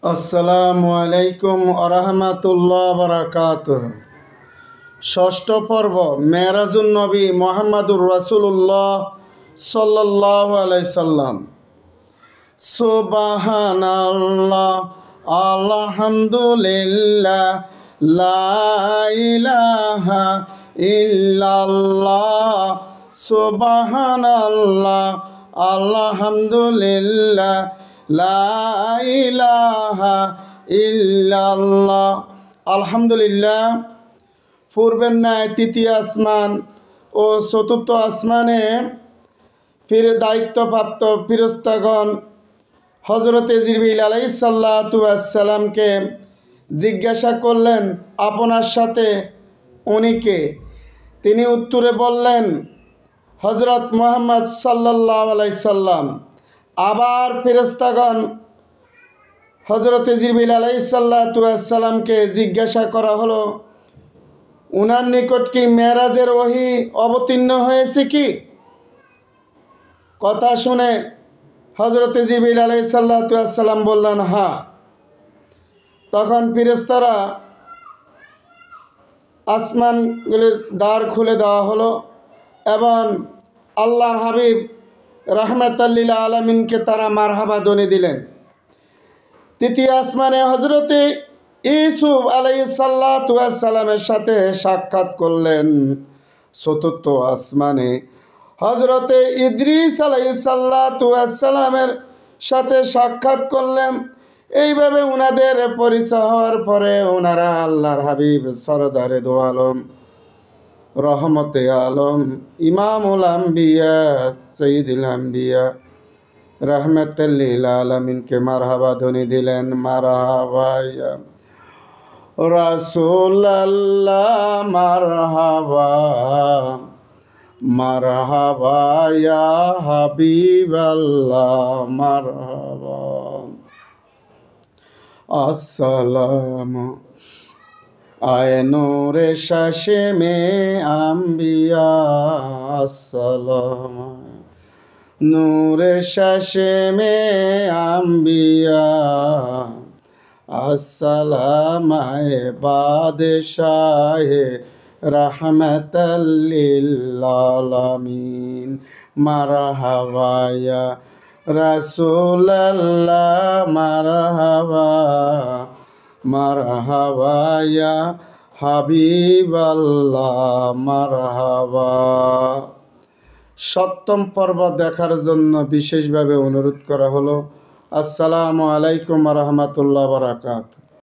আসসালামু আলাইকুম আরহামাতুল্লাহ বারাকাতুহ। ষষ্ঠ পর্ব মেরাজুন নবী মুহাম্মদুর রাসূলুল্লাহ সাল্লাল্লাহু আলাইহি সাল্লাম। সুবহানাল্লাহ আলহামদুলিল্লাহ লা ইলাহা ইল্লাল্লাহ। সুবহানাল্লাহ আলহামদুলিল্লাহ লা ইলাহা ইল্লাল্লাহ। আলহামদুলিল্লাহ। পূর্বের ন্যায় তৃতীয় আসমান ও চতুর্থ আসমানে ফিরে দায়িত্বপ্রাপ্ত ফেরেশতাগণ হযরতে জিবরিল আলাইহিসসালাতু ওয়াসসালামকে জিজ্ঞাসা করলেন, আপনার সাথে উনি কে? তিনি উত্তরে বললেন, হযরত মুহাম্মদ সাল্লাল্লাহু আলাইহি সাল্লাম। আবার ফেরেশতাগণ হযরতে জিবরিল আলাইহিসসালাতু ওয়াসসালামকে জিজ্ঞাসা করা হলো, উনার নিকট কি মেরাজের ওহী অবতীর্ণ হয়েছে কি? কথা শুনে হযরতে জিবরিল আলাইহিসসালাতু ওয়াসসালাম বললেন, হ্যাঁ। তখন ফেরেশতারা আসমানগুলির দ্বার খুলে দেওয়া হলো এবং আল্লাহর হাবিব রাহমাতাল লিল আলামিনকে তারা মারহাবা ধ্বনি দিলেন। তৃতীয় আসমানে হযরতে ইউসুফ আলাইহিসসালাতু ওয়াসসালামের সাথে সাক্ষাৎ করলেন। চতুর্থ আসমানে হযরতে ইদ্রিস আলাইহিসসালাতু ওয়াসসালামের সাথে সাক্ষাৎ করলেন। এইভাবে ওনাদের পরিচয় হওয়ার পরে ওনারা আল্লাহর হাবিব সরদারে দো আলম রহমতে আলম ইমামুল আম্বিয়া সৈয়দুল আম্বিয়া রাহমাতাল লিল আলামিনকে মারহাবা ধ্বনি দিলেন। মারহাবা ইয়া রাসূলুল্লাহ, মারহাবা মারহাবা ইয়া হাবিবাল্লাহ, মারহাবা। আসসালামু আয়ে নূরে শাশে মে আম্বিয়া, আসসালামু নূরে শাশে মে আম্বিয়া, আসসালাম আয়ে বাদশাহে রাহমাতাল লিল আলামিন, মারহাবা ইয়া রাসূলুল্লাহ, মারহাবা মারহাবা ইয়া হাবিবাল্লাহ, মারহাবা। সপ্তম পর্ব দেখার জন্য বিশেষভাবে অনুরোধ করা হলো। আসসালামু আলাইকুম ওয়া রাহমাতুল্লাহি ওয়া বারাকাতুহু।